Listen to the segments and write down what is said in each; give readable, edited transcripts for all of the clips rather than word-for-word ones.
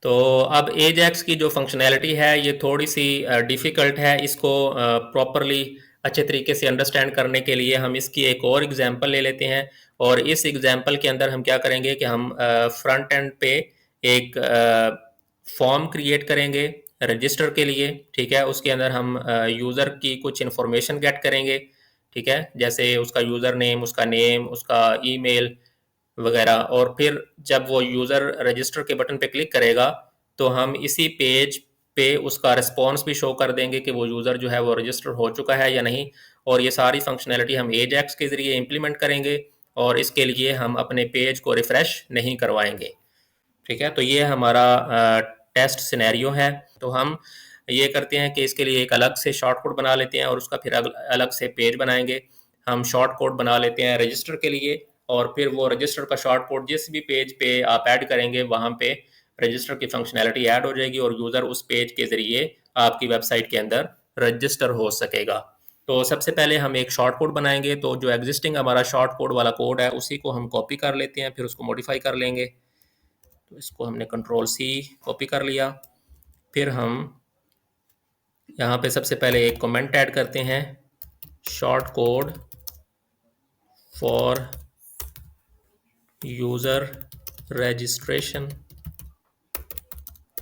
तो अब एजेक्स की जो फंक्शनैलिटी है ये थोड़ी सी डिफ़िकल्ट है। इसको प्रॉपरली अच्छे तरीके से अंडरस्टैंड करने के लिए हम इसकी एक और एग्जांपल ले लेते हैं। और इस एग्जांपल के अंदर हम क्या करेंगे कि हम फ्रंट एंड पे एक फॉर्म क्रिएट करेंगे रजिस्टर के लिए। ठीक है, उसके अंदर हम यूज़र की कुछ इन्फॉर्मेशन गेट करेंगे। ठीक है, जैसे उसका यूज़र नेम, उसका नेम, उसका ईमेल वगैरह। और फिर जब वो यूज़र रजिस्टर के बटन पे क्लिक करेगा तो हम इसी पेज पे उसका रिस्पॉन्स भी शो कर देंगे कि वो यूज़र जो है वो रजिस्टर हो चुका है या नहीं। और ये सारी फंक्शनैलिटी हम एजेक्स के ज़रिए इम्प्लीमेंट करेंगे और इसके लिए हम अपने पेज को रिफ़्रेश नहीं करवाएंगे। ठीक है, तो ये हमारा टेस्ट सिनेरियो है। तो हम ये करते हैं कि इसके लिए एक अलग से शॉर्ट कोड बना लेते हैं और उसका फिर अलग से पेज बनाएंगे। हम शॉर्ट कोड बना लेते हैं रजिस्टर के लिए और फिर वो रजिस्टर का शॉर्ट कोड जिस भी पेज पे आप ऐड करेंगे वहाँ पे रजिस्टर की फंक्शनैलिटी ऐड हो जाएगी और यूज़र उस पेज के ज़रिए आपकी वेबसाइट के अंदर रजिस्टर हो सकेगा। तो सबसे पहले हम एक शॉर्ट कोड बनाएंगे। तो जो एग्जिस्टिंग हमारा शॉर्ट कोड वाला कोड है उसी को हम कॉपी कर लेते हैं, फिर उसको मॉडिफाई कर लेंगे। तो इसको हमने कंट्रोल सी कॉपी कर लिया। फिर हम यहाँ पे सबसे पहले एक कमेंट ऐड करते हैं, short code for user registration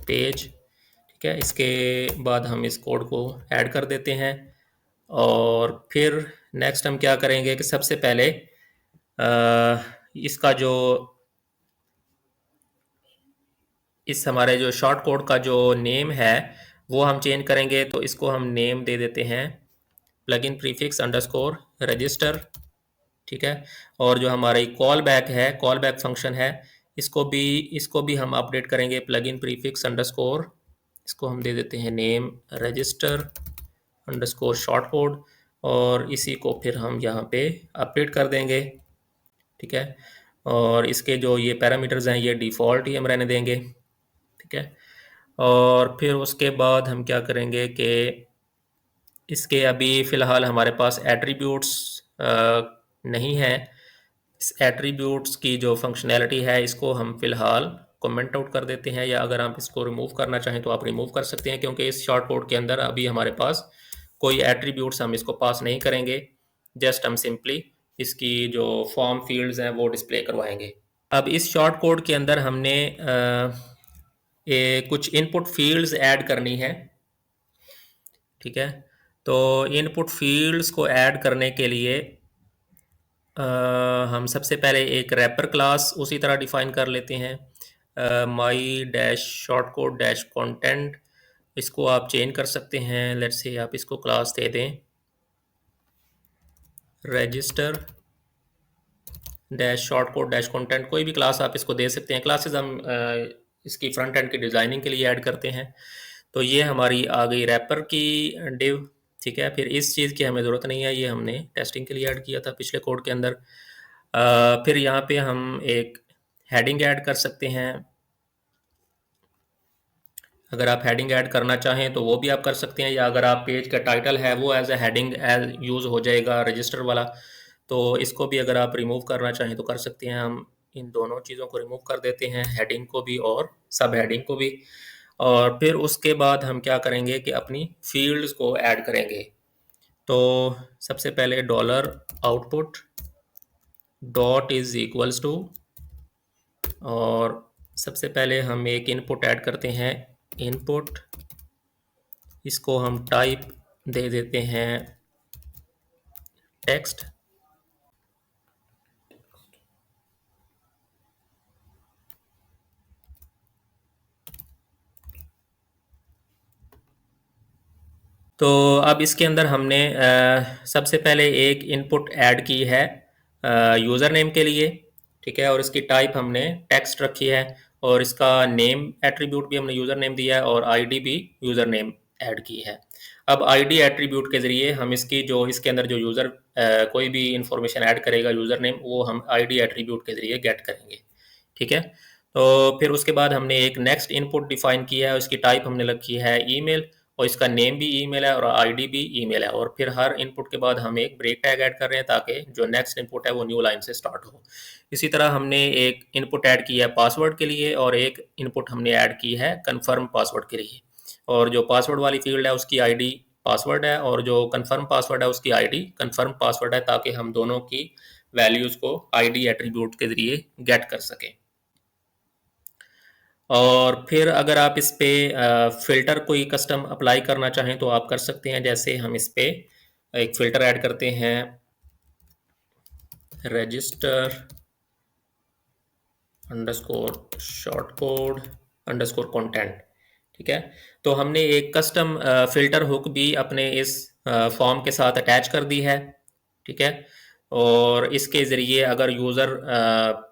page. ठीक है, इसके बाद हम इस कोड को ऐड कर देते हैं। और फिर नेक्स्ट हम क्या करेंगे कि सबसे पहले इसका जो इस हमारे जो शॉर्ट कोड का जो नेम है वो हम चेंज करेंगे। तो इसको हम नेम दे देते हैं प्लगइन प्रीफिक्स अंडरस्कोर रजिस्टर। ठीक है, और जो हमारी कॉल बैक है, कॉल बैक फंक्शन है, इसको भी हम अपडेट करेंगे प्लगइन प्रीफिक्स अंडरस्कोर, इसको हम दे देते हैं name register underscore short code. और इसी को फिर हम यहाँ पे अपडेट कर देंगे। ठीक है, और इसके जो ये पैरामीटर्स हैं ये डिफ़ॉल्ट ही हम रहने देंगे। ठीक है, और फिर उसके बाद हम क्या करेंगे कि इसके अभी फ़िलहाल हमारे पास एट्रीब्यूट्स नहीं है। इस एट्रीब्यूट्स की जो फंक्शनैलिटी है इसको हम फ़िलहाल कमेंट आउट कर देते हैं, या अगर आप इसको रिमूव करना चाहें तो आप रिमूव कर सकते हैं, क्योंकि इस शॉर्ट कोड के अंदर अभी हमारे पास कोई एट्रीब्यूट्स हम इसको पास नहीं करेंगे। जस्ट हम सिंपली इसकी जो फॉर्म फील्ड्स हैं वो डिस्प्ले करवाएंगे। अब इस शॉर्ट कोड के अंदर हमने कुछ इनपुट फील्ड्स ऐड करनी है। ठीक है, तो इनपुट फील्ड्स को ऐड करने के लिए हम सबसे पहले एक रैपर क्लास उसी तरह डिफाइन कर लेते हैं, माई dash short code dash content. इसको आप चेंज कर सकते हैं। लेट्स से आप इसको क्लास दे दें register dash short code dash content, कोई भी क्लास आप इसको दे सकते हैं। क्लासेस हम इसकी फ्रंट एंड की डिज़ाइनिंग के लिए ऐड करते हैं। तो ये हमारी आ गई रैपर की डिव। ठीक है, फिर इस चीज़ की हमें ज़रूरत नहीं है, ये हमने टेस्टिंग के लिए ऐड किया था पिछले कोड के अंदर। फिर यहाँ पे हम एक हेडिंग ऐड कर सकते हैं। अगर आप हेडिंग ऐड करना चाहें तो वो भी आप कर सकते हैं, या अगर आप पेज का टाइटल है वो as a heading as use हो जाएगा रजिस्टर वाला। तो इसको भी अगर आप रिमूव करना चाहें तो कर सकते हैं। हम इन दोनों चीज़ों को रिमूव कर देते हैं, हेडिंग को भी और सब हेडिंग को भी। और फिर उसके बाद हम क्या करेंगे कि अपनी फील्ड्स को ऐड करेंगे। तो सबसे पहले dollar output dot is equals to, और सबसे पहले हम एक इनपुट ऐड करते हैं इनपुट, इसको हम टाइप दे देते हैं टेक्स्ट। तो अब इसके अंदर हमने सबसे पहले एक इनपुट ऐड की है यूज़र नेम के लिए। ठीक है, और इसकी टाइप हमने टेक्स्ट रखी है, और इसका नेम एट्रीब्यूट भी हमने यूज़र नेम दिया है, और आईडी भी यूज़र नेम ऐड की है। अब आईडी एट्रीब्यूट के ज़रिए हम इसकी जो इसके अंदर जो यूज़र कोई भी इंफॉर्मेशन ऐड करेगा यूज़र नेम, वो हम आईडी एट्रीब्यूट के ज़रिए गेट करेंगे। ठीक है, तो फिर उसके बाद हमने एक नेक्स्ट इनपुट डिफाइन किया है, उसकी टाइप हमने रखी है ईमेल, और इसका नेम भी ईमेल है और आईडी भी ईमेल है। और फिर हर इनपुट के बाद हम एक ब्रेक टैग ऐड कर रहे हैं ताकि जो नेक्स्ट इनपुट है वो न्यू लाइन से स्टार्ट हो। इसी तरह हमने एक इनपुट ऐड की है पासवर्ड के लिए और एक इनपुट हमने ऐड की है कन्फर्म पासवर्ड के लिए। और जो पासवर्ड वाली फील्ड है उसकी आईडी पासवर्ड है और जो कन्फर्म पासवर्ड है उसकी आईडी कन्फर्म पासवर्ड है, ताकि हम दोनों की वैल्यूज़ को आईडी एट्रीब्यूट के ज़रिए गेट कर सकें। और फिर अगर आप इस पे फ़िल्टर कोई कस्टम अप्लाई करना चाहें तो आप कर सकते हैं। जैसे हम इस पे एक फ़िल्टर ऐड करते हैं, register underscore short code underscore content. ठीक है, तो हमने एक कस्टम फ़िल्टर हुक भी अपने इस फॉर्म के साथ अटैच कर दी है। ठीक है, और इसके ज़रिए अगर यूज़र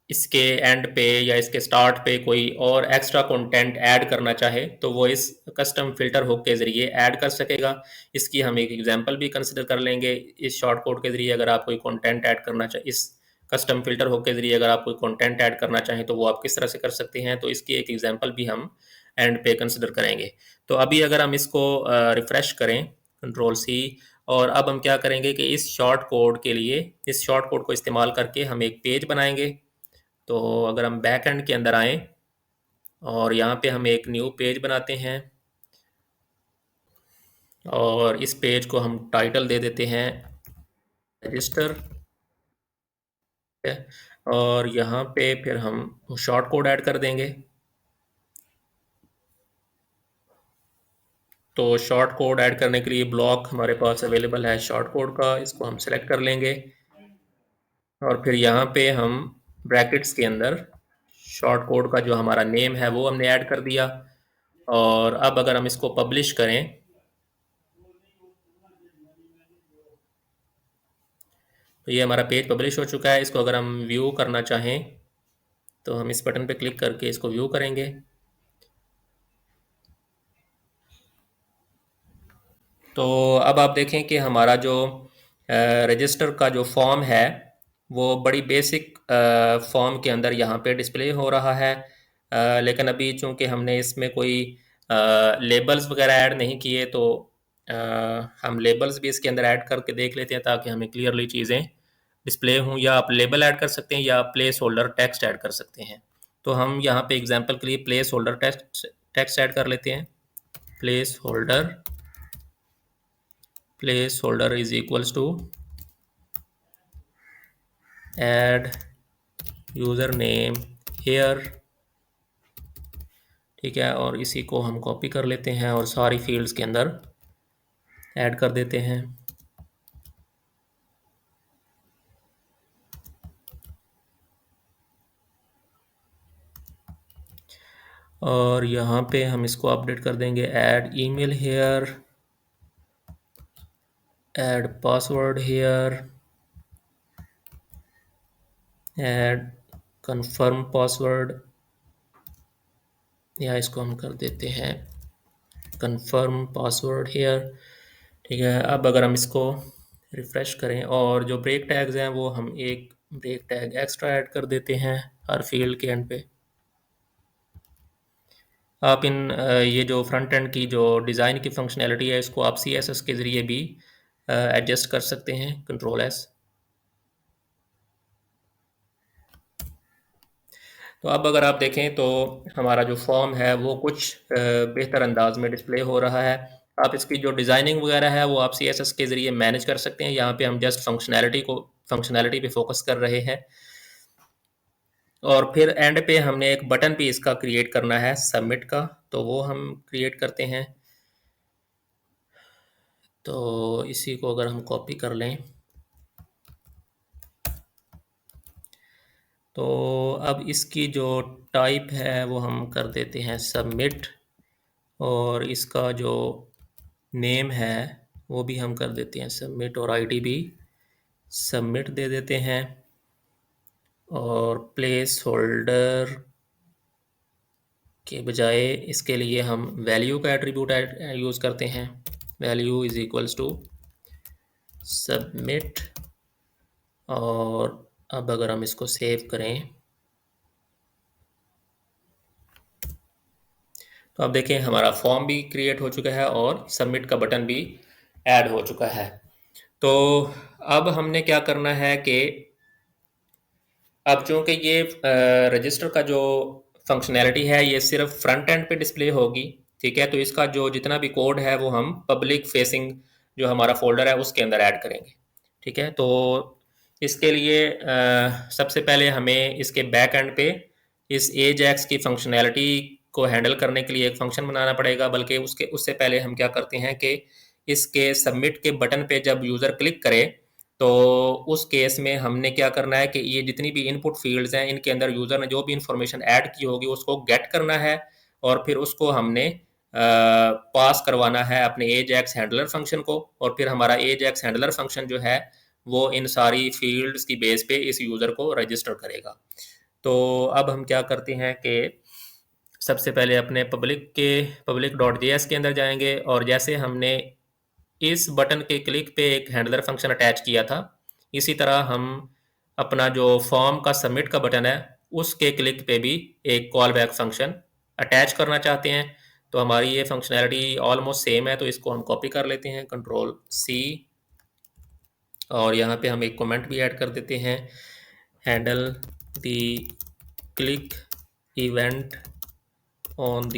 इसके एंड पे या इसके स्टार्ट पे कोई और एक्स्ट्रा कंटेंट ऐड करना चाहे तो वो इस कस्टम फिल्टर हुक के ज़रिए ऐड कर सकेगा। इसकी हम एक एग्जांपल भी कंसिडर कर लेंगे। इस शॉर्ट कोड के ज़रिए अगर आप कोई कंटेंट ऐड करना चाहे, इस कस्टम फिल्टर हुक के ज़रिए अगर आप कोई कंटेंट ऐड करना चाहें तो वो आप किस तरह से कर सकते हैं, तो इसकी एक एग्जांपल भी हम एंड पे कंसिडर करेंगे। तो अभी अगर हम इसको रिफ़्रेश करें, कंट्रोल सी, और अब हम क्या करेंगे कि इस शॉर्ट कोड के लिए, इस शॉर्ट कोड को इस्तेमाल करके हम एक पेज बनाएंगे। तो अगर हम बैक एंड के अंदर आएँ और यहाँ पे हम एक न्यू पेज बनाते हैं और इस पेज को हम टाइटल दे देते हैं रजिस्टर, और यहाँ पे फिर हम शॉर्ट कोड ऐड कर देंगे। तो शॉर्ट कोड ऐड करने के लिए ब्लॉक हमारे पास अवेलेबल है शॉर्ट कोड का, इसको हम सेलेक्ट कर लेंगे और फिर यहाँ पे हम ब्रैकेट्स के अंदर शॉर्ट कोड का जो हमारा नेम है वो हमने ऐड कर दिया। और अब अगर हम इसको पब्लिश करें तो ये हमारा पेज पब्लिश हो चुका है। इसको अगर हम व्यू करना चाहें तो हम इस बटन पे क्लिक करके इसको व्यू करेंगे। तो अब आप देखें कि हमारा जो रजिस्टर का जो फॉर्म है वो बड़ी बेसिक फॉर्म के अंदर यहाँ पे डिस्प्ले हो रहा है। लेकिन अभी चूँकि हमने इसमें कोई लेबल्स वगैरह ऐड नहीं किए तो अ, हम लेबल्स भी इसके अंदर ऐड करके देख लेते हैं ताकि हमें क्लियरली चीज़ें डिस्प्ले हों। या आप लेबल ऐड कर सकते हैं या प्लेस होल्डर टेक्स्ट ऐड कर सकते हैं। तो हम यहाँ पे एग्जांपल के लिए placeholder text text add कर लेते हैं। Placeholder is equals to add username here. ठीक है, और इसी को हम कॉपी कर लेते हैं और सारी फील्ड्स के अंदर ऐड कर देते हैं। और यहाँ पे हम इसको अपडेट कर देंगे, add email here, add password here, add confirm password, या इसको हम कर देते हैं कंफर्म पासवर्ड हेयर। ठीक है, अब अगर हम इसको रिफ़्रेश करें और जो ब्रेक टैग्स हैं वो हम एक ब्रेक टैग एक्स्ट्रा ऐड कर देते हैं हर फील्ड के एंड पे। आप ये जो फ्रंट एंड की जो डिज़ाइन की फंक्शनैलिटी है इसको आप CSS के ज़रिए भी एडजस्ट कर सकते हैं, कंट्रोल एस। तो अब अगर आप देखें तो हमारा जो फॉर्म है वो कुछ बेहतर अंदाज में डिस्प्ले हो रहा है। आप इसकी जो डिज़ाइनिंग वगैरह है वो आप CSS के ज़रिए मैनेज कर सकते हैं। यहाँ पे हम जस्ट फंक्शनैलिटी पे फोकस कर रहे हैं। और फिर एंड पे हमने एक बटन भी इसका क्रिएट करना है सबमिट का, तो वो हम क्रिएट करते हैं। तो इसी को अगर हम कॉपी कर लें तो अब इसकी जो टाइप है वो हम कर देते हैं सबमिट, और इसका जो नेम है वो भी हम कर देते हैं सबमिट, और आईडी भी सबमिट दे देते हैं। और प्लेस होल्डर के बजाय इसके लिए हम वैल्यू का एट्रीब्यूट यूज़ करते हैं, value is equals to submit. और अब अगर हम इसको सेव करें तो अब देखें हमारा फॉर्म भी क्रिएट हो चुका है और सबमिट का बटन भी ऐड हो चुका है। तो अब हमने क्या करना है कि अब चूंकि ये रजिस्टर का जो फंक्शनैलिटी है ये सिर्फ फ्रंट एंड पे डिस्प्ले होगी, ठीक है, तो इसका जो जितना भी कोड है वो हम पब्लिक फेसिंग जो हमारा फोल्डर है उसके अंदर ऐड करेंगे, ठीक है। तो इसके लिए सबसे पहले हमें इसके बैक एंड पे इस एजैक्स की फंक्शनैलिटी को हैंडल करने के लिए एक फंक्शन बनाना पड़ेगा, बल्कि उसके उससे पहले हम क्या करते हैं कि इसके सबमिट के बटन पे जब यूज़र क्लिक करे तो उस केस में हमने क्या करना है कि ये जितनी भी इनपुट फील्ड्स हैं इनके अंदर यूज़र ने जो भी इंफॉर्मेशन ऐड की होगी उसको गेट करना है और फिर उसको हमने पास करवाना है अपने एजैक्स हैंडलर फंक्शन को, और फिर हमारा एजैक्स हैंडलर फंक्शन जो है वो इन सारी फील्ड्स की बेस पे इस यूज़र को रजिस्टर करेगा। तो अब हम क्या करते हैं कि सबसे पहले अपने पब्लिक डॉट जेएस के अंदर जाएंगे और जैसे हमने इस बटन के क्लिक पे एक हैंडलर फंक्शन अटैच किया था, इसी तरह हम अपना जो फॉर्म का सबमिट का बटन है उसके क्लिक पे भी एक कॉल बैक फंक्शन अटैच करना चाहते हैं। तो हमारी ये फंक्शनैलिटी ऑलमोस्ट सेम है, तो इसको हम कॉपी कर लेते हैं कंट्रोल सी, और यहाँ पे हम एक कमेंट भी ऐड कर देते हैं, handle the click event on the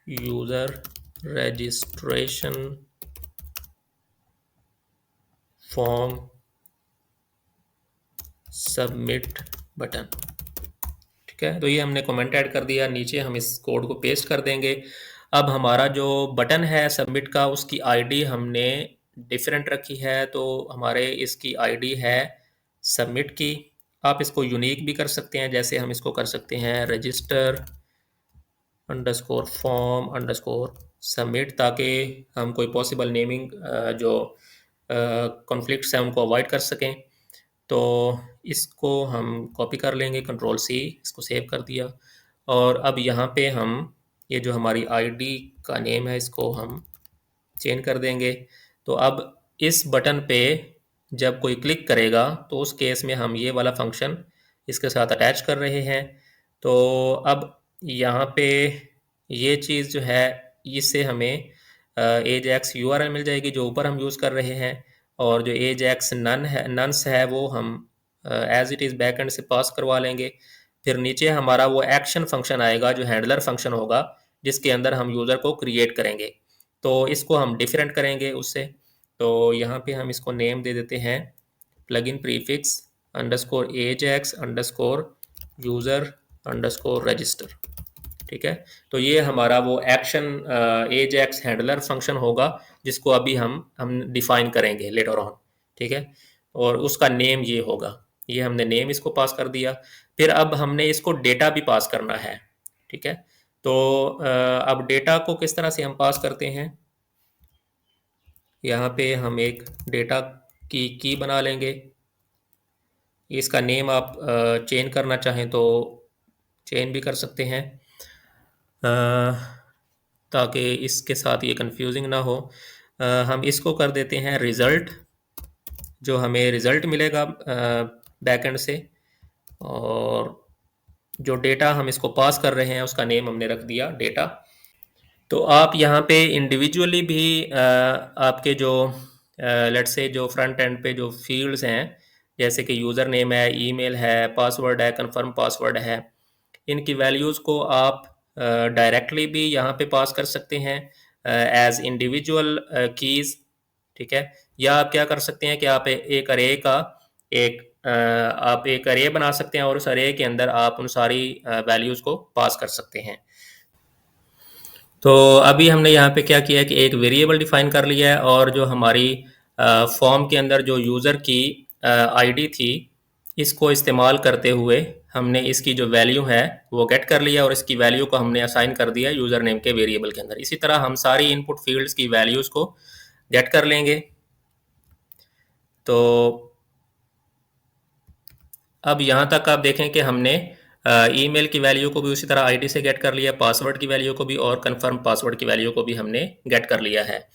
user registration form submit button, ठीक है। तो ये हमने कमेंट ऐड कर दिया, नीचे हम इस कोड को पेस्ट कर देंगे। अब हमारा जो बटन है सबमिट का उसकी आईडी हमने डिफरेंट रखी है, तो हमारे इसकी आईडी है सबमिट की। आप इसको यूनिक भी कर सकते हैं, जैसे हम इसको कर सकते हैं register underscore form underscore submit, ताकि हम कोई पॉसिबल नेमिंग जो कॉन्फ्लिक्ट्स हैं उनको अवॉइड कर सकें। तो इसको हम कॉपी कर लेंगे, कंट्रोल सी, इसको सेव कर दिया। और अब यहाँ पे हम ये जो हमारी आईडी का नेम है इसको हम चेंज कर देंगे। तो अब इस बटन पे जब कोई क्लिक करेगा तो उस केस में हम ये वाला फंक्शन इसके साथ अटैच कर रहे हैं। तो अब यहाँ पे ये चीज़ जो है इससे हमें एजैक्स यूआरएल मिल जाएगी जो ऊपर हम यूज़ कर रहे हैं, और जो एजैक्स नन्स है वो हम as it is backend से पास करवा लेंगे। फिर नीचे हमारा वो एक्शन फंक्शन आएगा जो हैंडलर फंक्शन होगा जिसके अंदर हम यूज़र को क्रिएट करेंगे, तो इसको हम डिफरेंट करेंगे उससे। तो यहाँ पे हम इसको नेम दे देते हैं plugin prefix underscore Ajax underscore user underscore register, ठीक है। तो ये हमारा वो एक्शन एजैक्स हैंडलर फंक्शन होगा जिसको अभी हम डिफाइन करेंगे लेटर ऑन, ठीक है। और उसका नेम ये होगा, ये हमने नेम इसको पास कर दिया। फिर अब हमने इसको डेटा भी पास करना है, ठीक है। तो अब डेटा को किस तरह से हम पास करते हैं, यहाँ पे हम एक डेटा की बना लेंगे। इसका नेम आप चेंज करना चाहें तो चेंज भी कर सकते हैं, ताकि इसके साथ ये कंफ्यूजिंग ना हो। हम इसको कर देते हैं रिज़ल्ट, जो हमें रिज़ल्ट मिलेगा बैकएंड से, और जो डेटा हम इसको पास कर रहे हैं उसका नेम हमने रख दिया डेटा। तो आप यहाँ पे इंडिविजुअली भी आपके जो लेट्स से जो फ्रंट एंड पे जो फील्ड्स हैं जैसे कि यूज़र नेम है, ईमेल है, पासवर्ड है, कंफर्म पासवर्ड है, इनकी वैल्यूज़ को आप डायरेक्टली भी यहाँ पे पास कर सकते हैं एज इंडिविजुअल कीज़, ठीक है। या आप क्या कर सकते हैं कि आप एक अरे का आप एक अरे बना सकते हैं और उस अरे के अंदर आप उन सारी वैल्यूज़ को पास कर सकते हैं। तो अभी हमने यहाँ पे क्या किया है कि एक वेरिएबल डिफाइन कर लिया है, और जो हमारी फॉर्म के अंदर जो यूज़र की आईडी थी इसको इस्तेमाल करते हुए हमने इसकी जो वैल्यू है वो गेट कर लिया और इसकी वैल्यू को हमने असाइन कर दिया यूज़र नेम के वेरिएबल के अंदर। इसी तरह हम सारी इनपुट फील्ड्स की वैल्यूज़ को गेट कर लेंगे। तो अब यहाँ तक आप देखें कि हमने ईमेल की वैल्यू को भी उसी तरह आईडी से गेट कर लिया, पासवर्ड की वैल्यू को भी और कंफर्म पासवर्ड की वैल्यू को भी हमने गेट कर लिया है।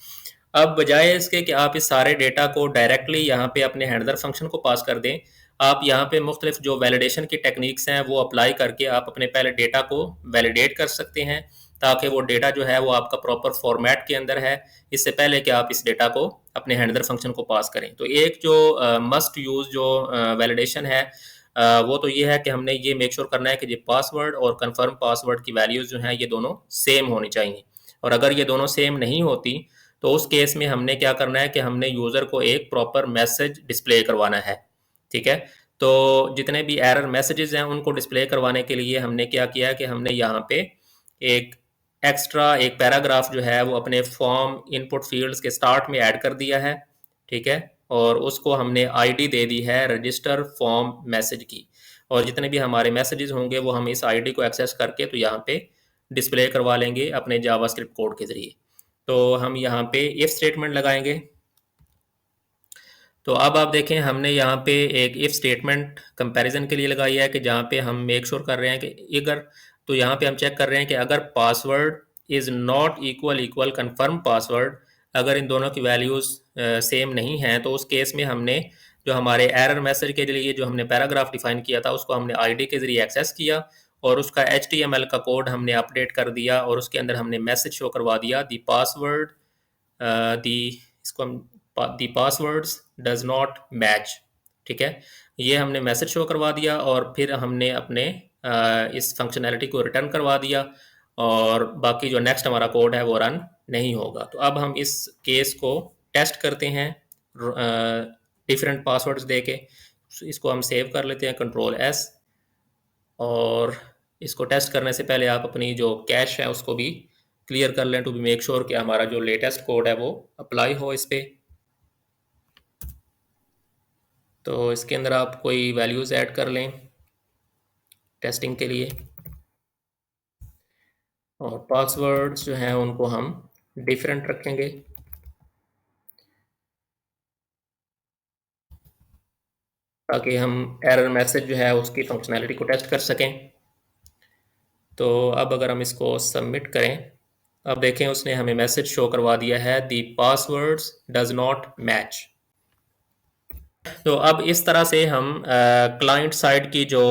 अब बजाय इसके कि आप इस सारे डेटा को डायरेक्टली यहाँ पे अपने हैंडलर फंक्शन को पास कर दें, आप यहाँ पे मुख्तलिफ जो वैलिडेशन की टेक्निक्स हैं वो अप्लाई करके आप अपने पहले डेटा को वैलिडेट कर सकते हैं ताकि वो डेटा जो है वो आपका प्रॉपर फॉर्मेट के अंदर है, इससे पहले कि आप इस डेटा को अपने हैंडलर फंक्शन को पास करें। तो एक जो मस्ट यूज़ जो वैलिडेशन है वो तो ये है कि हमने ये मेक श्योर करना है कि ये पासवर्ड और कंफर्म पासवर्ड की वैल्यूज़ जो हैं ये दोनों सेम होनी चाहिए। और अगर ये दोनों सेम नहीं होती तो उस केस में हमने क्या करना है कि हमने यूज़र को एक प्रॉपर मैसेज डिस्प्ले करवाना है। ठीक है, तो जितने भी एरर मैसेजेस हैं उनको डिस्प्ले करवाने के लिए हमने क्या किया है कि हमने यहाँ पे एक एक्स्ट्रा एक पैराग्राफ जो है वो अपने फॉर्म इनपुट फील्ड्स के स्टार्ट में ऐड कर दिया है। ठीक है, और उसको हमने आईडी दे दी है रजिस्टर फॉर्म मैसेज की, और जितने भी हमारे मैसेजेस होंगे वो हम इस आईडी को एक्सेस करके तो यहाँ पे डिस्प्ले करवा लेंगे अपने जावास्क्रिप्ट कोड के ज़रिए। तो हम यहाँ पे इफ स्टेटमेंट लगाएंगे। तो अब आप देखें हमने यहाँ पे एक इफ स्टेटमेंट कंपैरिजन के लिए लगाई है कि जहाँ पे हम मेक श्योर कर रहे हैं कि अगर, तो यहाँ पे हम चेक कर रहे हैं कि अगर password is not equal equal confirm password, अगर इन दोनों की वैल्यूज़ सेम नहीं हैं तो उस केस में हमने जो हमारे एरर मैसेज के लिए जो हमने पैराग्राफ डिफाइन किया था उसको हमने आईडी के ज़रिए एक्सेस किया और उसका HTML का कोड हमने अपडेट कर दिया और उसके अंदर हमने मैसेज शो करवा दिया दी पासवर्ड दी, इसको हम दी पासवर्ड्स डज नॉट मैच। ठीक है, ये हमने मैसेज शो करवा दिया और फिर हमने अपने इस फंक्शनैलिटी को रिटर्न करवा दिया और बाकी जो नेक्स्ट हमारा कोड है वो रन नहीं होगा। तो अब हम इस केस को टेस्ट करते हैं डिफरेंट पासवर्ड्स दे के। इसको हम सेव कर लेते हैं Ctrl+S, और इसको टेस्ट करने से पहले आप अपनी जो कैश है उसको भी क्लियर कर लें टू बी मेक श्योर कि हमारा जो लेटेस्ट कोड है वो अप्लाई हो इस पर। तो इसके अंदर आप कोई वैल्यूज़ ऐड कर लें टेस्टिंग के लिए, और पासवर्ड्स जो हैं उनको हम डिफरेंट रखेंगे ताकि हम एरर मैसेज जो है उसकी फंक्शनैलिटी को टेस्ट कर सकें। तो अब अगर हम इसको सबमिट करें, अब देखें उसने हमें मैसेज शो करवा दिया है दी पासवर्ड्स डज नॉट मैच। तो अब इस तरह से हम क्लाइंट साइड की जो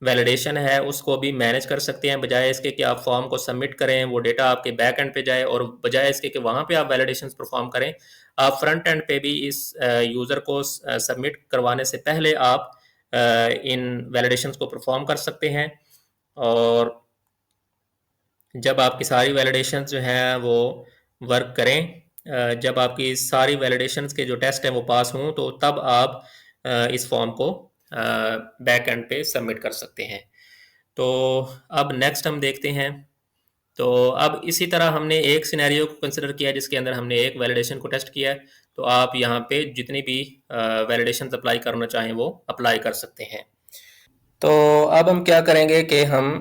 वैलिडेशन है उसको भी मैनेज कर सकते हैं, बजाय इसके कि आप फॉर्म को सबमिट करें वो डेटा आपके बैक एंड पे जाए, और बजाय इसके कि वहाँ पे आप वैलिडेशन परफॉर्म करें, आप फ्रंट एंड पे भी इस यूज़र को सबमिट करवाने से पहले आप इन वैलिडेशंस को परफॉर्म कर सकते हैं। और जब आपकी सारी वैलिडेशंस जो हैं वो वर्क करें, जब आपकी सारी वैलिडेशंस के जो टेस्ट हैं वो पास हों तो तब आप इस फॉर्म को बैक एंड पे सबमिट कर सकते हैं। तो अब नेक्स्ट हम देखते हैं। तो अब इसी तरह हमने एक सिनेरियो को कंसिडर किया जिसके अंदर हमने एक वैलिडेशन को टेस्ट किया है। तो आप यहाँ पे जितनी भी वैलिडेशन अप्लाई करना चाहें वो अप्लाई कर सकते हैं। तो अब हम क्या करेंगे कि हम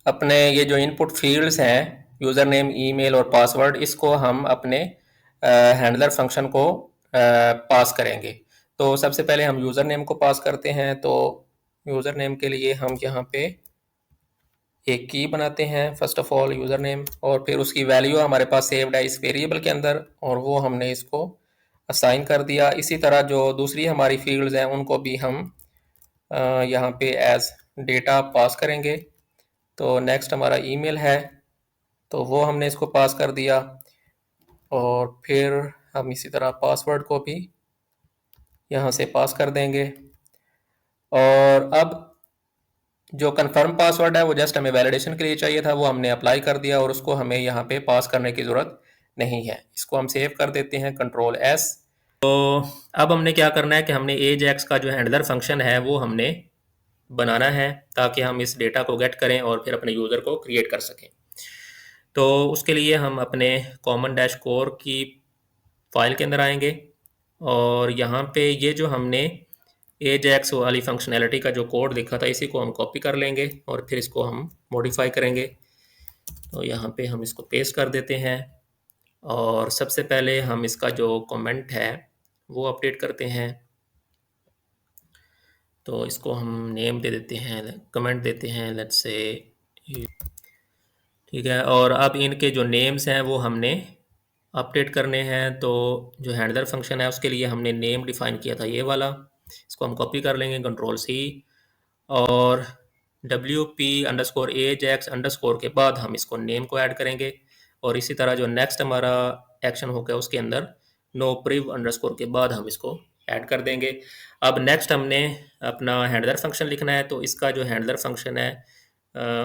अपने ये जो इनपुट फील्ड्स हैं यूज़र नेम, ईमेल और पासवर्ड, इसको हम अपने हैंडलर फंक्शन को पास करेंगे। तो सबसे पहले हम यूज़र नेम को पास करते हैं। तो यूज़र नेम के लिए हम यहाँ पे एक की बनाते हैं first of all user name, और फिर उसकी वैल्यू हमारे पास सेव्ड है इस वेरिएबल के अंदर और वो हमने इसको असाइन कर दिया। इसी तरह जो दूसरी हमारी फील्ड्स हैं उनको भी हम यहाँ पे एज डेटा पास करेंगे। तो नेक्स्ट हमारा ईमेल है तो वो हमने इसको पास कर दिया, और फिर हम इसी तरह पासवर्ड को भी यहाँ से पास कर देंगे। और अब जो कंफर्म पासवर्ड है वो जस्ट हमें वैलिडेशन के लिए चाहिए था, वो हमने अप्लाई कर दिया और उसको हमें यहाँ पे पास करने की ज़रूरत नहीं है। इसको हम सेव कर देते हैं Ctrl+S। तो अब हमने क्या करना है कि हमने AJAX का जो हैंडलर फंक्शन है वो हमने बनाना है ताकि हम इस डेटा को गेट करें और फिर अपने यूज़र को क्रिएट कर सकें। तो उसके लिए हम अपने कॉमन डैश कोर की फाइल के अंदर आएंगे और यहाँ पे ये जो हमने AJAX वाली फंक्शनैलिटी का जो कोड लिखा था इसी को हम कॉपी कर लेंगे और फिर इसको हम मॉडिफाई करेंगे। तो यहाँ पे हम इसको पेस्ट कर देते हैं और सबसे पहले हम इसका जो कमेंट है वो अपडेट करते हैं। तो इसको हम नेम दे देते हैं, कमेंट देते हैं लेट्स से, ठीक है। और अब इनके जो नेम्स हैं वो हमने अपडेट करने हैं। तो जो हैंडलर फंक्शन है उसके लिए हमने नेम डिफाइन किया था ये वाला, इसको हम कॉपी कर लेंगे Ctrl+C, और WP_AJAX_ के बाद हम इसको नेम को ऐड करेंगे, और इसी तरह जो नेक्स्ट हमारा एक्शन होगा उसके अंदर नो priv_ के बाद हम इसको ऐड कर देंगे। अब नेक्स्ट हमने अपना हैंडलर फंक्शन लिखना है, तो इसका जो हैंडलर फंक्शन है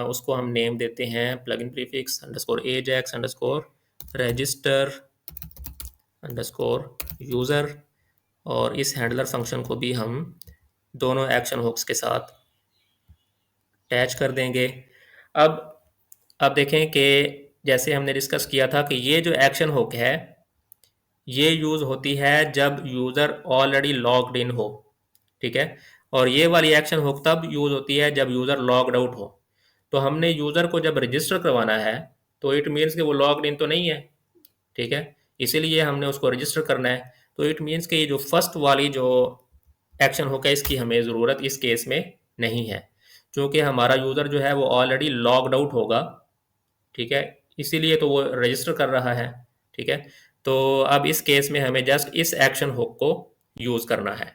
उसको हम नेम देते हैं plugin prefix _AJAX_ register _user, और इस हैंडलर फंक्शन को भी हम दोनों एक्शन हुक्स के साथ अटैच कर देंगे। अब अब देखें कि जैसे हमने डिस्कस किया था कि ये जो एक्शन हुक है ये यूज़ होती है जब यूज़र ऑलरेडी लॉग्ड इन हो, ठीक है, और ये वाली एक्शन हुक तब यूज़ होती है जब यूज़र लॉग्ड आउट हो। तो हमने यूज़र को जब रजिस्टर करवाना है तो इट मीन्स कि वो लॉग्ड इन तो नहीं है, ठीक है, इसीलिए हमने उसको रजिस्टर करना है। तो इट मीन्स कि ये जो फर्स्ट वाली जो एक्शन हुक है इसकी हमें ज़रूरत इस केस में नहीं है, क्योंकि हमारा यूज़र जो है वो ऑलरेडी लॉग्ड आउट होगा, ठीक है, इसीलिए तो वो रजिस्टर कर रहा है, ठीक है। तो अब इस केस में हमें जस्ट इस एक्शन हुक को यूज़ करना है।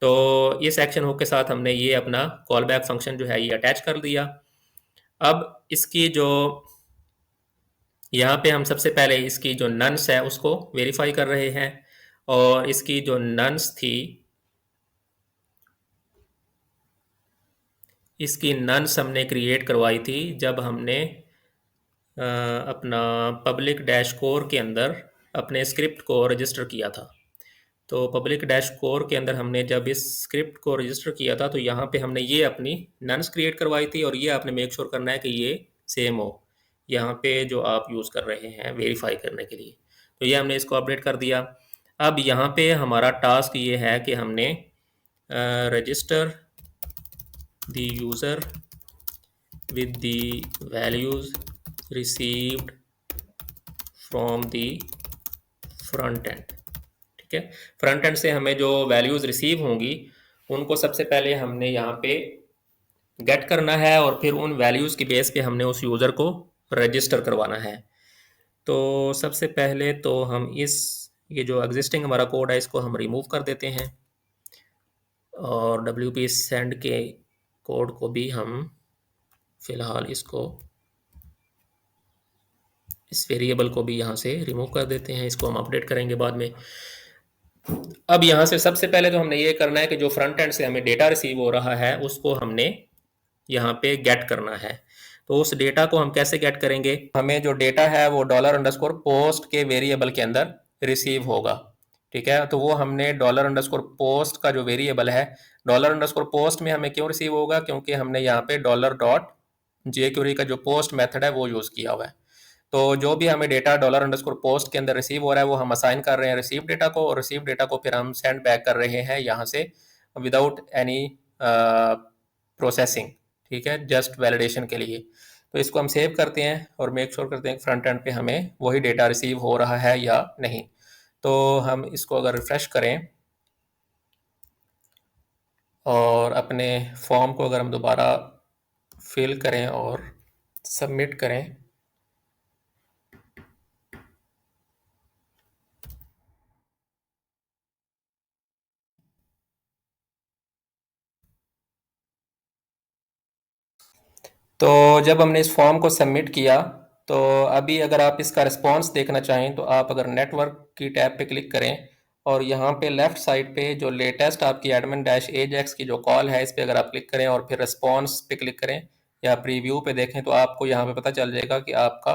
तो इस एक्शन हुक के साथ हमने ये अपना कॉल बैक फंक्शन जो है ये अटैच कर दिया। अब इसकी जो यहाँ पे हम सबसे पहले इसकी जो नन्स है उसको वेरीफाई कर रहे हैं, और इसकी जो नन्स थी इसकी नन्स हमने क्रिएट करवाई थी जब हमने अपना पब्लिक डैश कोर के अंदर अपने स्क्रिप्ट को रजिस्टर किया था। तो पब्लिक डैश कोर के अंदर हमने जब इस स्क्रिप्ट को रजिस्टर किया था तो यहाँ पे हमने ये अपनी नन्स क्रिएट करवाई थी, और ये आपने मेक श्योर करना है कि ये सेम हो यहाँ पे जो आप यूज़ कर रहे हैं वेरीफाई करने के लिए। तो ये हमने इसको अपडेट कर दिया। अब यहाँ पे हमारा टास्क ये है कि हमने register the user with the values received from the front end, ठीक है। फ्रंट एंड से हमें जो वैल्यूज़ रिसीव होंगी उनको सबसे पहले हमने यहाँ पे गेट करना है, और फिर उन वैल्यूज़ की बेस पे हमने उस यूज़र को रजिस्टर करवाना है। तो सबसे पहले तो हम ये जो एग्जिस्टिंग हमारा कोड है इसको हम रिमूव कर देते हैं, और WP सेंड के कोड को भी हम फ़िलहाल इसको इस वेरिएबल को भी यहाँ से रिमूव कर देते हैं, इसको हम अपडेट करेंगे बाद में। अब यहाँ से सबसे पहले तो हमने ये करना है कि जो फ्रंट एंड से हमें डेटा रिसीव हो रहा है उसको हमने यहाँ पे गेट करना है। तो उस डेटा को हम कैसे गेट करेंगे, हमें जो डेटा है वो $_post के वेरिएबल के अंदर रिसीव होगा, ठीक है। तो वो हमने $_post का जो वेरिएबल है $_post में हमें क्यों रिसीव होगा, क्योंकि हमने यहाँ पे $.jQuery का जो पोस्ट मेथड है वो यूज़ किया हुआ है। तो जो भी हमें डेटा $_post के अंदर रिसीव हो रहा है वो हम असाइन कर रहे हैं रिसीव डेटा को, और रिसीव डेटा को फिर हम सेंड बैक कर रहे हैं यहाँ से विदाउट एनी प्रोसेसिंग, ठीक है, जस्ट वैलिडेशन के लिए। तो इसको हम सेव करते हैं और मेक श्योर करते हैं फ्रंट एंड पे हमें वही डेटा रिसीव हो रहा है या नहीं। तो हम इसको अगर रिफ्रेश करें और अपने फॉर्म को अगर हम दोबारा फिल करें और सबमिट करें, तो जब हमने इस फॉर्म को सबमिट किया तो अभी अगर आप इसका रिस्पांस देखना चाहें तो आप अगर नेटवर्क की टैब पे क्लिक करें और यहाँ पे लेफ्ट साइड पे जो लेटेस्ट आपकी admin-ajax की जो कॉल है इस पर अगर आप क्लिक करें और फिर रिस्पांस पे क्लिक करें या प्रीव्यू पे देखें तो आपको यहाँ पे पता चल जाएगा कि आपका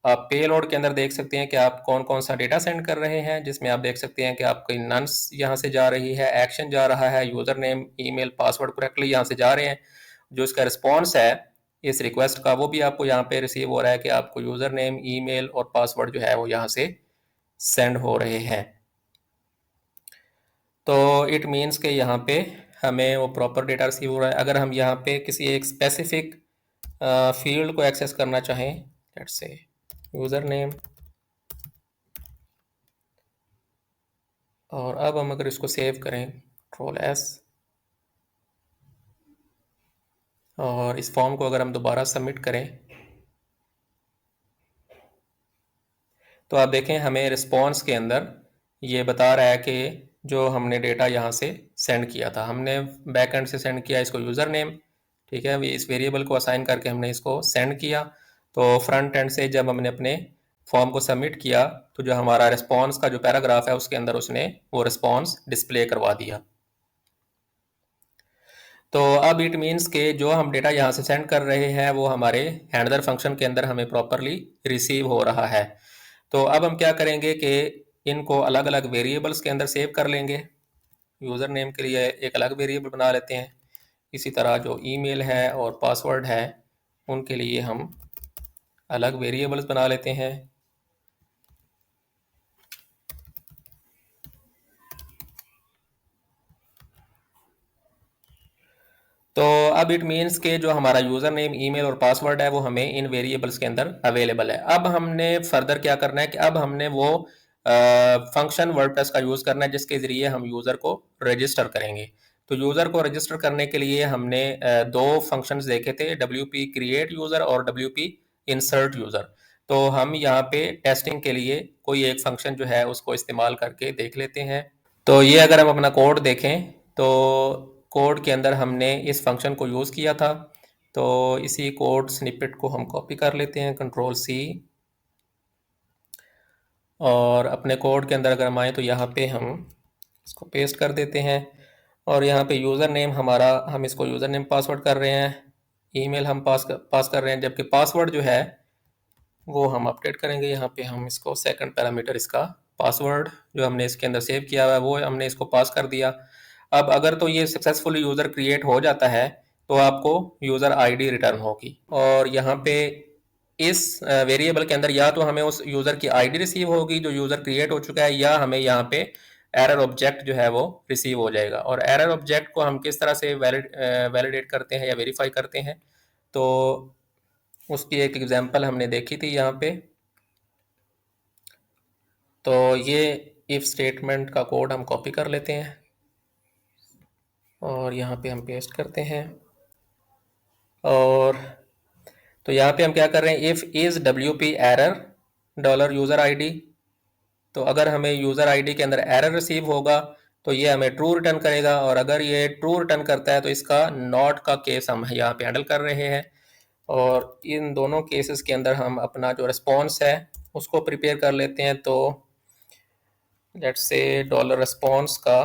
आप पेलोड के अंदर देख सकते हैं कि आप कौन कौन सा डेटा सेंड कर रहे हैं, जिसमें आप देख सकते हैं कि आपकी नन्स यहाँ से जा रही है, एक्शन जा रहा है, user name email password correctly यहाँ से जा रहे हैं। जो इसका रिस्पॉन्स है इस रिक्वेस्ट का वो भी आपको यहाँ पे रिसीव हो रहा है कि आपको यूज़र नेम ईमेल और पासवर्ड जो है वो यहाँ से सेंड हो रहे हैं। तो इट मीन्स के यहाँ पे हमें वो प्रॉपर डेटा रिसीव हो रहा है। अगर हम यहाँ पे किसी एक स्पेसिफिक फील्ड को एक्सेस करना चाहें, लेट्स से यूज़र नेम, और अब हम अगर इसको सेव करें Ctrl+S और इस फॉर्म को अगर हम दोबारा सबमिट करें तो आप देखें हमें रिस्पॉन्स के अंदर ये बता रहा है कि जो हमने डेटा यहाँ से सेंड किया था, हमने बैक एंड से सेंड किया इसको यूज़र नेम, ठीक है, इस वेरिएबल को असाइन करके हमने इसको सेंड किया। तो फ्रंट एंड से जब हमने अपने फॉर्म को सबमिट किया तो जो हमारा रिस्पॉन्स का जो पैराग्राफ है उसके अंदर उसने वो रिस्पॉन्स डिस्प्ले करवा दिया। तो अब इट मीन्स के जो हम डेटा यहाँ से सेंड कर रहे हैं वो हमारे हैंडलर फंक्शन के अंदर हमें प्रॉपरली रिसीव हो रहा है। तो अब हम क्या करेंगे कि इनको अलग अलग वेरिएबल्स के अंदर सेव कर लेंगे। यूज़र नेम के लिए एक अलग वेरिएबल बना लेते हैं, इसी तरह जो ईमेल है और पासवर्ड है उनके लिए हम अलग वेरिएबल्स बना लेते हैं। तो अब इट मीन्स के जो हमारा यूज़र नेम, ईमेल और पासवर्ड है वो हमें इन वेरिएबल्स के अंदर अवेलेबल है। अब हमने फर्दर क्या करना है कि अब हमने वो फंक्शन वर्डप्रेस का यूज़ करना है जिसके ज़रिए हम यूज़र को रजिस्टर करेंगे। तो यूज़र को रजिस्टर करने के लिए हमने दो फंक्शंस देखे थे, WP क्रिएट यूज़र और WP इंसर्ट यूज़र। तो हम यहाँ पे टेस्टिंग के लिए कोई एक फंक्शन जो है उसको इस्तेमाल करके देख लेते हैं। तो ये अगर हम अपना कोड देखें तो कोड के अंदर हमने इस फंक्शन को यूज़ किया था। तो इसी कोड स्निपेट को हम कॉपी कर लेते हैं, कंट्रोल सी, और अपने कोड के अंदर अगर हम आए तो यहाँ पे हम इसको पेस्ट कर देते हैं। और यहाँ पे यूज़र नेम हमारा, हम इसको यूज़र नेम पासवर्ड कर रहे हैं, ईमेल हम पास कर रहे हैं, जबकि पासवर्ड जो है वो हम अपडेट करेंगे। यहाँ पे हम इसको सेकंड पैरामीटर, इसका पासवर्ड जो हमने इसके अंदर सेव किया हुआ है वो हमने इसको पास कर दिया। अब अगर तो ये सक्सेसफुली यूज़र क्रिएट हो जाता है तो आपको यूज़र आईडी रिटर्न होगी, और यहाँ पे इस वेरिएबल के अंदर या तो हमें उस यूज़र की आईडी रिसीव होगी जो यूज़र क्रिएट हो चुका है, या हमें यहाँ पे एरर ऑब्जेक्ट जो है वो रिसीव हो जाएगा। और एरर ऑब्जेक्ट को हम किस तरह से वैलिडेट करते हैं या वेरीफाई करते हैं, तो उसकी एक एग्जांपल हमने देखी थी यहाँ पे। तो ये इफ स्टेटमेंट का कोड हम कॉपी कर लेते हैं और यहाँ पे हम पेस्ट करते हैं। और तो यहाँ पे हम क्या कर रहे हैं, if is WP error dollar user ID. तो अगर हमें यूज़र आईडी के अंदर एरर रिसीव होगा तो ये हमें ट्रू रिटर्न करेगा, और अगर ये ट्रू रिटर्न करता है तो इसका नॉट का केस हम यहाँ पे हैंडल कर रहे हैं। और इन दोनों केसेस के अंदर हम अपना जो रिस्पॉन्स है उसको प्रिपेयर कर लेते हैं। तो लेट्स से डॉलर रिस्पॉन्स का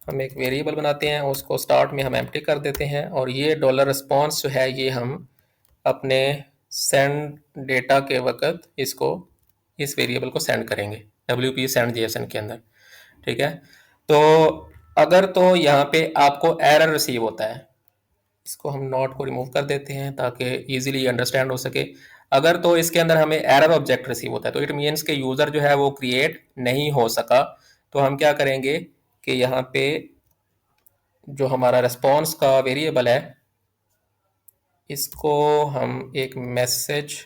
हम एक वेरिएबल बनाते हैं, उसको स्टार्ट में हम एम्प्टी कर देते हैं, और ये डॉलर रिस्पॉन्स जो है ये हम अपने सेंड डेटा के वक्त इसको, इस वेरिएबल को सेंड करेंगे WP सेंड JSON के अंदर। ठीक है, तो अगर तो यहाँ पे आपको एरर रिसीव होता है, इसको हम नॉट को रिमूव कर देते हैं ताकि इजीली अंडरस्टैंड हो सके। अगर तो इसके अंदर हमें एरर ऑब्जेक्ट रिसीव होता है तो इट मीन्स के यूज़र जो है वो क्रिएट नहीं हो सका। तो हम क्या करेंगे कि यहाँ पे जो हमारा रिस्पॉन्स का वेरिएबल है इसको हम एक मैसेज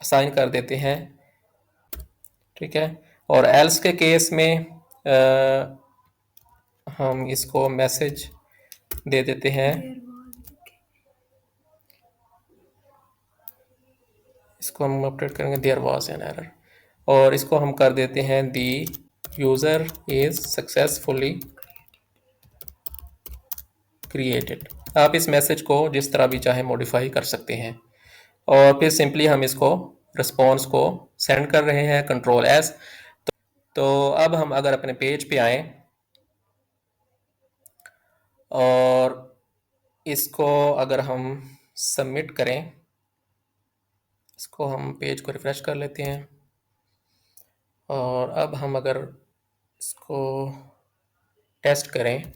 असाइन कर देते हैं। ठीक है, और एल्स के केस में हम इसको मैसेज दे देते हैं, इसको हम अपडेट करेंगे देयर वाज एन एरर, और इसको हम कर देते हैं दी यूज़र इज सक्सेसफुली क्रिएटेड। आप इस मैसेज को जिस तरह भी चाहे मॉडिफाई कर सकते हैं, और फिर सिंपली हम इसको रिस्पॉन्स को सेंड कर रहे हैं, कंट्रोल एस। तो अब हम अगर अपने पेज पे आएँ और इसको अगर हम सबमिट करें, इसको हम पेज को रिफ़्रेश कर लेते हैं, और अब हम अगर इसको टेस्ट करें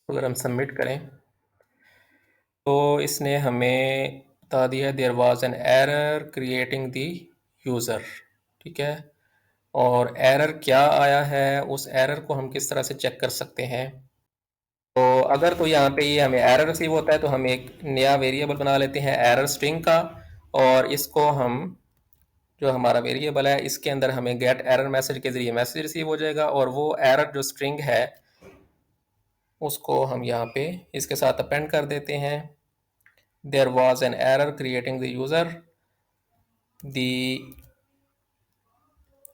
अगर हम सबमिट करें तो इसने हमें बता दिया there was an error creating the user. ठीक है, और एरर क्या आया है, उस एरर को हम किस तरह से चेक कर सकते हैं। तो अगर तो यहाँ पे ये हमें एरर रिसीव होता है तो हम एक नया वेरिएबल बना लेते हैं एरर स्ट्रिंग का, और इसको हम जो हमारा वेरिएबल है इसके अंदर हमें गेट एरर मैसेज के ज़रिए मैसेज रिसीव हो जाएगा, और वो एरर जो स्ट्रिंग है उसको हम यहाँ पे इसके साथ अपेंड कर देते हैं। There was an error creating the user, the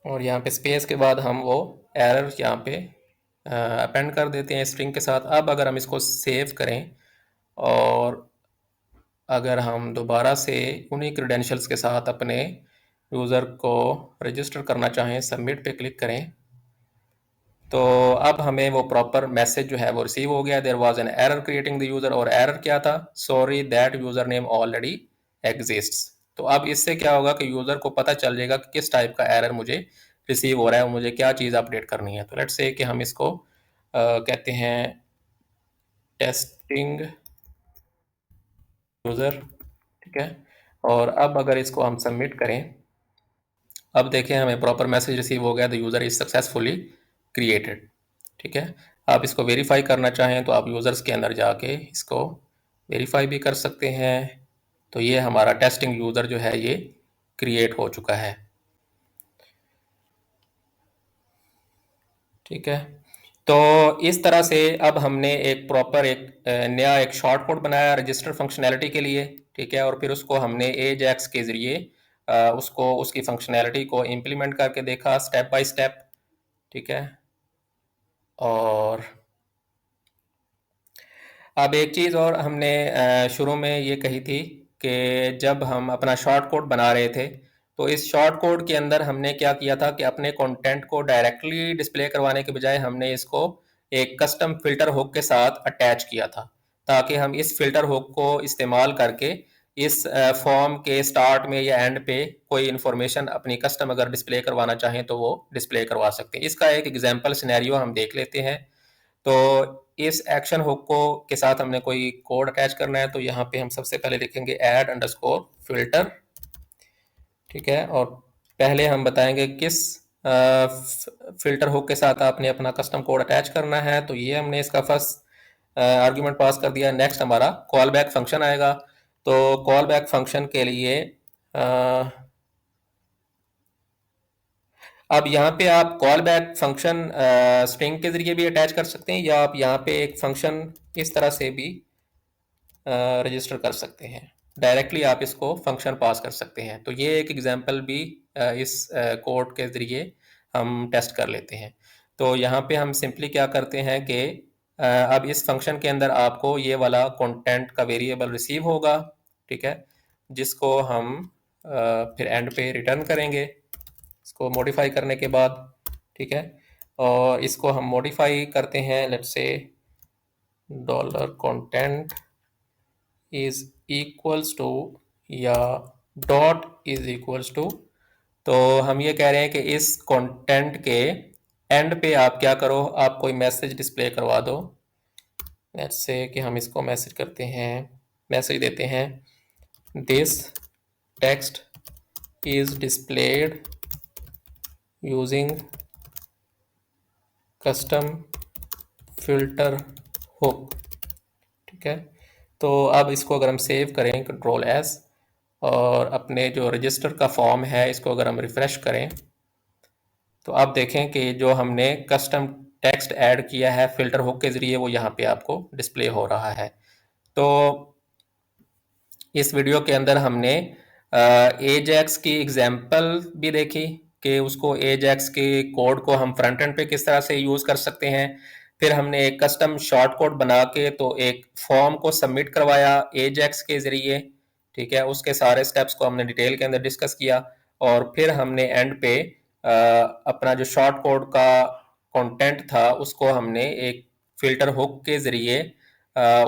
और यहाँ पे स्पेस के बाद हम वो एरर यहाँ पे अपेंड कर देते हैं स्ट्रिंग के साथ। अब अगर हम इसको सेव करें और अगर हम दोबारा से उन्हीं क्रेडेंशियल्स के साथ अपने यूज़र को रजिस्टर करना चाहें, सबमिट पे क्लिक करें, तो अब हमें वो प्रॉपर मैसेज जो है वो रिसीव हो गया। There was an error creating the user, और एरर क्या था? Sorry that username already exists. तो अब इससे क्या होगा कि यूज़र को पता चल जाएगा कि किस टाइप का एरर मुझे रिसीव हो रहा है और मुझे क्या चीज़ अपडेट करनी है। तो लेट्स से कि हम इसको कहते हैं टेस्टिंग यूज़र, ठीक है। और अब अगर इसको हम सबमिट करें, अब देखें हमें प्रॉपर मैसेज रिसीव हो गया, the user is successfully created, ठीक है। आप इसको वेरीफाई करना चाहें तो आप यूज़र्स के अंदर जाके इसको वेरीफाई भी कर सकते हैं। तो ये हमारा टेस्टिंग यूज़र जो है ये क्रिएट हो चुका है, ठीक है। तो इस तरह से अब हमने एक प्रॉपर नया एक शॉर्ट कोड बनाया रजिस्टर फंक्शनैलिटी के लिए, ठीक है। और फिर उसको हमने एजेक्स के ज़रिए उसको उसकी फंक्शनैलिटी को इम्प्लीमेंट करके देखा स्टेप बाय स्टेप, ठीक है। और अब एक चीज़ और हमने शुरू में ये कही थी कि जब हम अपना शॉर्ट कोड बना रहे थे तो इस शॉर्ट कोड के अंदर हमने क्या किया था कि अपने कंटेंट को डायरेक्टली डिस्प्ले करवाने के बजाय हमने इसको एक कस्टम फिल्टर हुक के साथ अटैच किया था, ताकि हम इस फिल्टर हुक को इस्तेमाल करके इस फॉर्म के स्टार्ट में या एंड पे कोई इन्फॉर्मेशन अपनी कस्टम अगर डिस्प्ले करवाना चाहें तो वो डिस्प्ले करवा सकते हैं। इसका एक एग्जाम्पल सिनेरियो हम देख लेते हैं। तो इस एक्शन हुक को के साथ हमने कोई कोड अटैच करना है, तो यहाँ पे हम सबसे पहले लिखेंगे ऐड अंडरस्कोर फिल्टर, ठीक है। और पहले हम बताएंगे किस फिल्टर हुक के साथ आपने अपना कस्टम कोड अटैच करना है। तो ये हमने इसका फर्स्ट आर्ग्यूमेंट पास कर दिया। नेक्स्ट हमारा कॉल बैक फंक्शन आएगा। तो कॉल बैक फंक्शन के लिए अब यहाँ पे आप कॉल बैक फंक्शन स्ट्रिंग के जरिए भी अटैच कर सकते हैं, या आप यहाँ पे एक फंक्शन इस तरह से भी रजिस्टर कर सकते हैं। डायरेक्टली आप इसको फंक्शन पास कर सकते हैं। तो ये एक एग्जांपल भी इस कोड के ज़रिए हम टेस्ट कर लेते हैं। तो यहाँ पे हम सिंपली क्या करते हैं कि अब इस फंक्शन के अंदर आपको ये वाला कंटेंट का वेरिएबल रिसीव होगा, ठीक है, जिसको हम फिर एंड पे रिटर्न करेंगे इसको मॉडिफाई करने के बाद, ठीक है। और इसको हम मॉडिफाई करते हैं, let's say dollar content is equals to या डॉट इज इक्वल्स टू। तो हम ये कह रहे हैं कि इस कंटेंट के एंड पे आप क्या करो, आप कोई मैसेज डिस्प्ले करवा दो। लेट्स से कि हम इसको मैसेज करते हैं, मैसेज देते हैं this text is displayed using custom filter hook, ठीक है। तो अब इसको अगर हम सेव करें कंट्रोल एस और अपने जो रजिस्टर का फॉर्म है इसको अगर हम रिफ़्रेश करें, तो आप देखें कि जो हमने कस्टम टेक्स्ट ऐड किया है फिल्टर हुक के ज़रिए वो यहाँ पे आपको डिस्प्ले हो रहा है। तो इस वीडियो के अंदर हमने एजेक्स की एग्जाम्पल भी देखी कि उसको एजेक्स के कोड को हम फ्रंट एंड पे किस तरह से यूज़ कर सकते हैं। फिर हमने एक कस्टम शॉर्ट कोड बना के तो एक फॉर्म को सबमिट करवाया एजेक्स के ज़रिए, ठीक है। उसके सारे स्टेप्स को हमने डिटेल के अंदर डिस्कस किया। और फिर हमने एंड पे अपना जो शॉर्ट कोड का कंटेंट था उसको हमने एक फिल्टर हुक के ज़रिए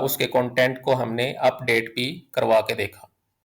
उसके कंटेंट को हमने अपडेट भी करवा के देखा।